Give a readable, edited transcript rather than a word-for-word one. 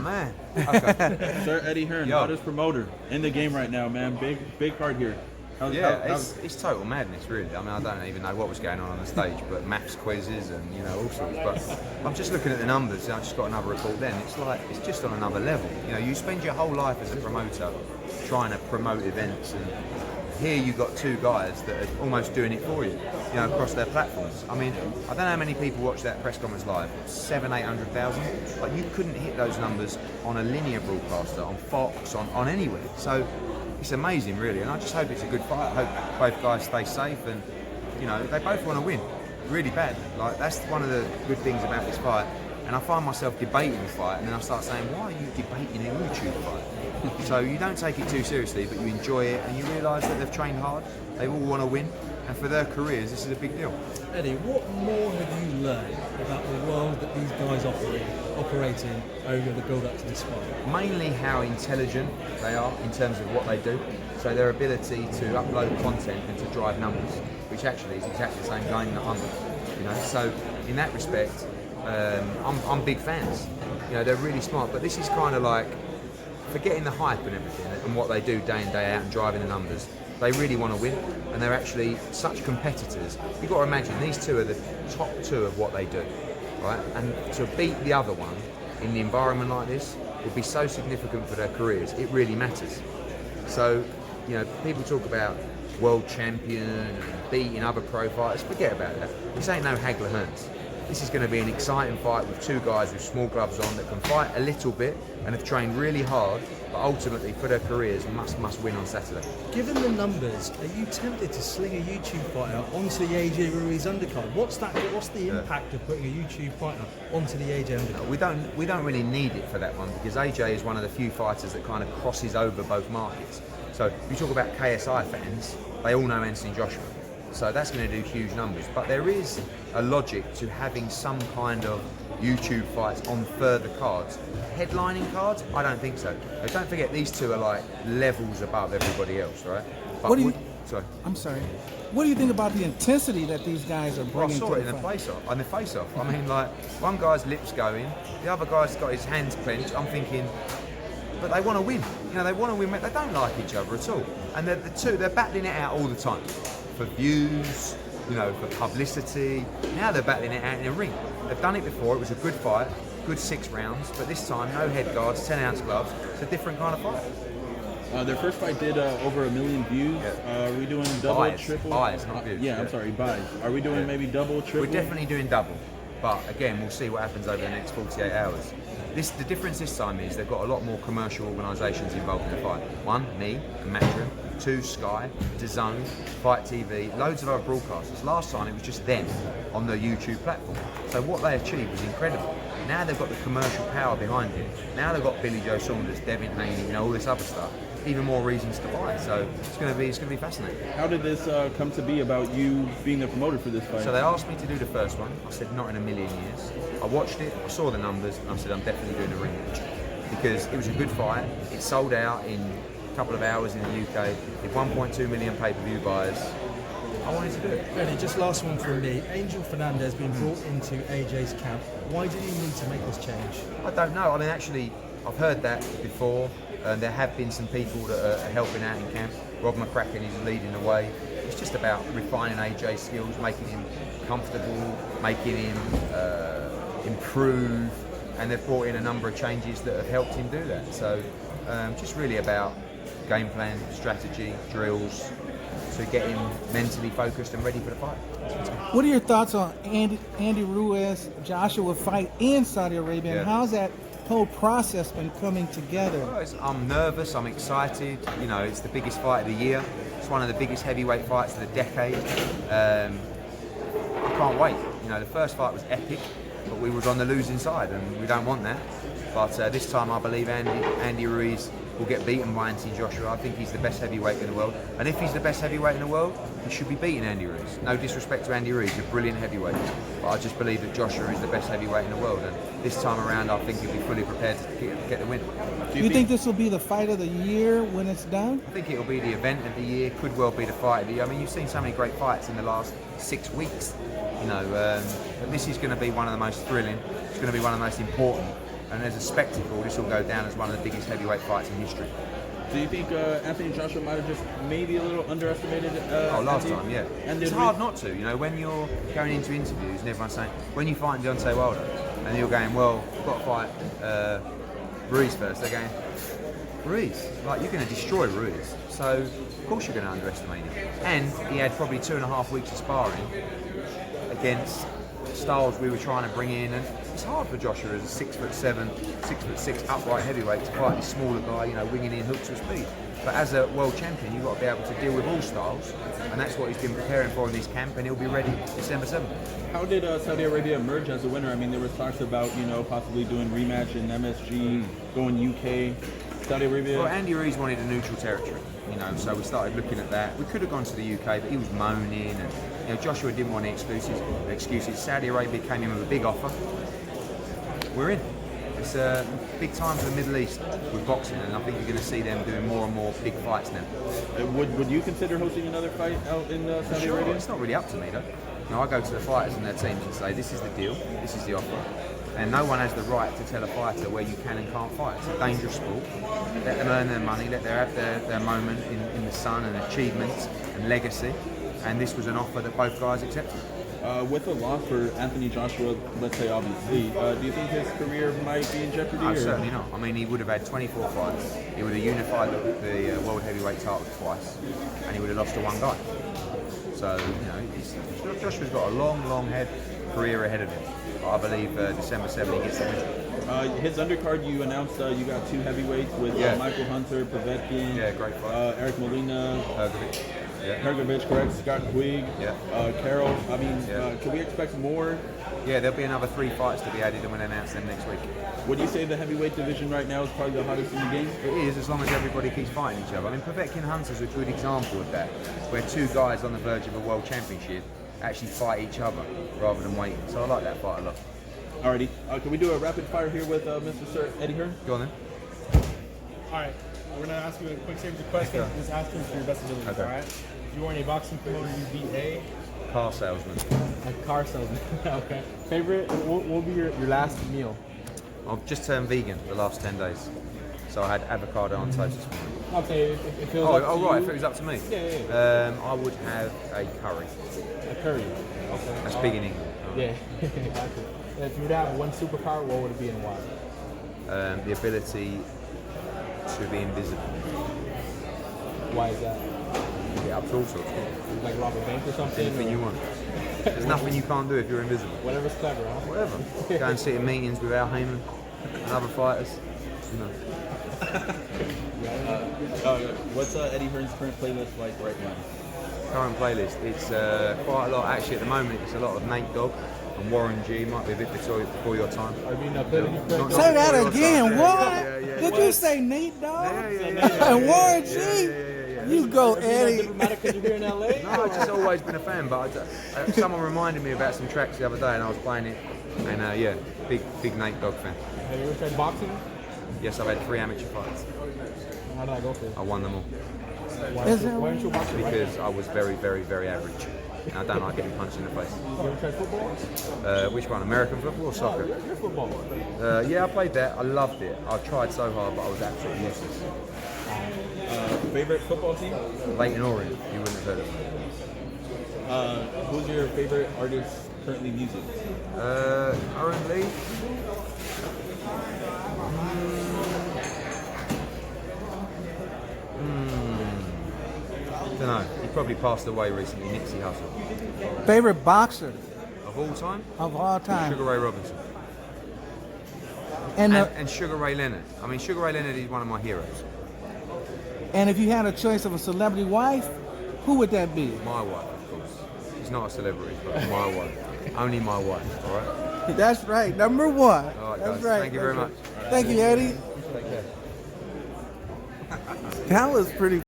Hearn. Man. Okay. Sir Eddie Hearn, hottest promoter in the game right now, man. Big card here. It's total madness, really. I mean, I don't even know what was going on the stage, but maths quizzes and, you know, all sorts. But I'm just looking at the numbers, and I just got another report then. It's like, it's just on another level. You know, you spend your whole life as a promoter trying to promote events, and here you've got two guys that are almost doing it for you, you know, across their platforms. I mean, I don't know how many people watch that press conference live, 700,000-800,000. Like, you couldn't hit those numbers on a linear broadcaster, on Fox, on anywhere. So it's amazing, really, and I just hope it's a good fight. I hope both guys stay safe, and, you know, they both want to win really bad. Like, that's one of the good things about this fight. And I find myself debating the fight, and then I start saying, why are you debating a YouTube fight? So you don't take it too seriously, but you enjoy it, and you realise that they've trained hard, they all want to win, and for their careers, this is a big deal. Eddie, what more have you learned about the world that these guys operate in over the build-up to this fight? Mainly how intelligent they are in terms of what they do. So their ability to upload content and to drive numbers, which actually is exactly the same game that I'm in. You know, so in that respect, I'm big fans. You know, they're really smart, but this is kind of like forgetting the hype and everything and what they do day in, day out and driving the numbers. They really want to win, and they're actually such competitors. You've got to imagine, these two are the top two of what they do, right? And to beat the other one in the environment like this would be so significant for their careers. It really matters. So, you know, people talk about world champion and beating other pro fighters. Forget about that. This ain't no Hagler Hearns. This is going to be an exciting fight with two guys with small gloves on that can fight a little bit and have trained really hard, but ultimately for their careers must win on Saturday. Given the numbers, are you tempted to sling a YouTube fighter onto the AJ Ruiz undercard? What's the impact of putting a YouTube fighter onto the AJ undercard? We don't really need it for that one, because AJ is one of the few fighters that kind of crosses over both markets. So if you talk about KSI fans, they all know Anthony Joshua. So that's going to do huge numbers. But there is a logic to having some kind of YouTube fights on further cards. Headlining cards? I don't think so. But don't forget, these two are like levels above everybody else, right? But I'm sorry. What do you think about the intensity that these guys are bringing to the fight? I saw it in the face-off. I mean, like, one guy's lips going, the other guy's got his hands clenched. I'm thinking, but they want to win. You know, they want to win. They don't like each other at all. And they're battling it out all the time. For views, you know, for publicity. Now they're battling it out in a ring. They've done it before. It was a good fight, good 6 rounds, but this time no head guards, 10-ounce gloves. It's a different kind of fight. Their first fight did over 1 million views. Yeah. Are we doing double, triple? Buys, not views. I'm sorry, buys. Are we doing maybe double, triple? We're definitely doing double, but again, we'll see what happens over the next 48 hours. The difference this time is they've got a lot more commercial organisations involved in the fight. 1, me and Matchroom. 2, Sky, DAZN, Fight TV, loads of other broadcasters. Last time it was just them on the YouTube platform. So what they achieved was incredible. Now they've got the commercial power behind it. Now they've got Billy Joe Saunders, Devin Haney, you know, all this other stuff. Even more reasons to buy. So it's going to be fascinating. How did this come to be about you being the promoter for this fight? So they asked me to do the first one. I said not in a million years. I watched it, I saw the numbers, and I said I'm definitely doing a rematch because it was a good fight. It sold out in a couple of hours in the UK. With 1.2 million pay-per-view buyers. I wanted to do it. Eddie, just last one from me. Angel Fernandez being brought into AJ's camp. Why did he need to make this change? I don't know. I mean, actually, I've heard that before. There have been some people that are helping out in camp. Rob McCracken is leading the way. It's just about refining AJ's skills, making him comfortable, making him improve, and they've brought in a number of changes that have helped him do that. So just really about game plan, strategy, drills, to get him mentally focused and ready for the fight. What are your thoughts on Andy Ruiz, Joshua fight in Saudi Arabia? And how's that whole process been coming together? Well, I'm nervous, I'm excited. You know, it's the biggest fight of the year. It's one of the biggest heavyweight fights of the decade. I can't wait. You know, the first fight was epic, but we was on the losing side, and we don't want that. But this time I believe Andy Ruiz will get beaten by Anthony Joshua. I think he's the best heavyweight in the world. And if he's the best heavyweight in the world, he should be beating Andy Ruiz. No disrespect to Andy Ruiz, he's a brilliant heavyweight. But I just believe that Joshua is the best heavyweight in the world. And this time around, I think he'll be fully prepared to get the win. Do you think this will be the fight of the year when it's done? I think it'll be the event of the year, could well be the fight of the year. I mean, you've seen so many great fights in the last 6 weeks. You know, but this is going to be one of the most thrilling. It's going to be one of the most important And as a spectacle, this will go down as one of the biggest heavyweight fights in history. Do you think Anthony Joshua might have just maybe a little underestimated? Last time, yeah. And it's hard not to, you know, when you're going into interviews and everyone's saying, when you fight Deontay Wilder, and you're going, well, I've got to fight Ruiz first. They're going, Ruiz? Like, you're going to destroy Ruiz. So, of course you're going to underestimate him. And he had probably 2.5 weeks of sparring against styles we were trying to bring in, and it's hard for Joshua as a 6'7", 6'6" upright heavyweight to fight this smaller guy, you know, winging in hooks with speed. But as a world champion, you've got to be able to deal with all styles, and that's what he's been preparing for in this camp, and he'll be ready December 7th. How did Saudi Arabia emerge as a winner? I mean, there was talks about, you know, possibly doing rematch in MSG, going UK, Saudi Arabia. Well, Andy Ruiz wanted a neutral territory, you know, so we started looking at that. We could have gone to the UK, but he was moaning, and you know, Joshua didn't want any excuses. Saudi Arabia came in with a big offer. We're in. It's a big time for the Middle East with boxing, and I think you're going to see them doing more and more big fights now. Would you consider hosting another fight out in Saudi Arabia? It's not really up to me, though. You know, I go to the fighters and their teams and say, this is the deal, this is the offer. And no one has the right to tell a fighter where you can and can't fight. It's a dangerous sport. Let them earn their money, let them have their moment in the sun and achievements and legacy. And this was an offer that both guys accepted. With a loss for Anthony Joshua, let's say obviously, do you think his career might be in jeopardy? Oh, certainly not. I mean, he would have had 24 fights. He would have unified the world heavyweight title twice, and he would have lost to one guy. So, you know, Joshua's got a long career ahead of him. I believe December 7th he gets the win. His undercard, you announced you got 2 heavyweights with Michael Hunter, Povetkin, great fight. Eric Molina, Hergovich, correct, Scott Quigg, Carroll. I mean, can we expect more? Yeah, there'll be another 3 fights to be added and we'll announce them next week. Would you say the heavyweight division right now is probably the hottest in the game? It is, as long as everybody keeps fighting each other. I mean, Povetkin Hunter's a good example of that, where 2 guys on the verge of a world championship actually fight each other rather than waiting. So I like that fight a lot. Alrighty, can we do a rapid fire here with Mr. Sir Eddie Hearn? Go on then. Alright, we're going to ask you a quick series of questions. Just ask him for your best abilities, Okay. alright? If you weren't a boxing promoter, you beat a Car salesman. car salesman. Okay. Favorite, what will be your last meal? I've just turned vegan the last 10 days. So I had avocado on toast this morning. Okay, if it was up to right, you. if it was up to me. Yeah. I would have a curry. A curry. Okay. That's big in England. Yeah. Gotcha. If you would have one superpower, what would it be and why? The ability to be invisible. Why is that? Get up to all sorts. Like rob a bank or something? Anything or you want. There's nothing you can't do if you're invisible. Whatever's clever, huh? Whatever. Go and sit in meetings with Al Heyman and other fighters. You know. What's Eddie Hearn's current playlist like right now? Current playlist. It's quite a lot. Actually, at the moment, it's a lot of Nate Dogg and Warren G. Might be a bit before your time. I mean, not Say that before your again. time. What? Yeah. Did you say Nate Dogg? Yeah. And Warren G? Yeah. You go, Eddie. diplomatic because you're here in LA? No, I've just always been a fan, but someone reminded me about some tracks the other day, and I was playing it, and big Nate Dogg fan. Have you ever tried boxing? Yes, I've had 3 amateur fights. How did I go for it? I won them all Why Is that aren't you a boxer? because I was very, very, very average, and I don't like getting punched in the face. You ever tried football? Which one, American football or soccer? You're football. Yeah, I played that. I loved it. I tried so hard, but I was absolutely useless. Favorite football team? Leighton Orient, you wouldn't have heard of them. Who's your favorite artist currently music? Currently, don't know. He probably passed away recently. Nipsey Hussle. Favorite boxer Of all time, of all time. Sugar Ray Robinson. And Sugar Ray Leonard. I mean, Sugar Ray Leonard is one of my heroes. And if you had a choice of a celebrity wife, who would that be? My wife, of course. She's not a celebrity, but my wife. Only my wife, all right? That's right, number 1. All right, That's guys. right. Thank you very much. Thank you, Eddie. That was pretty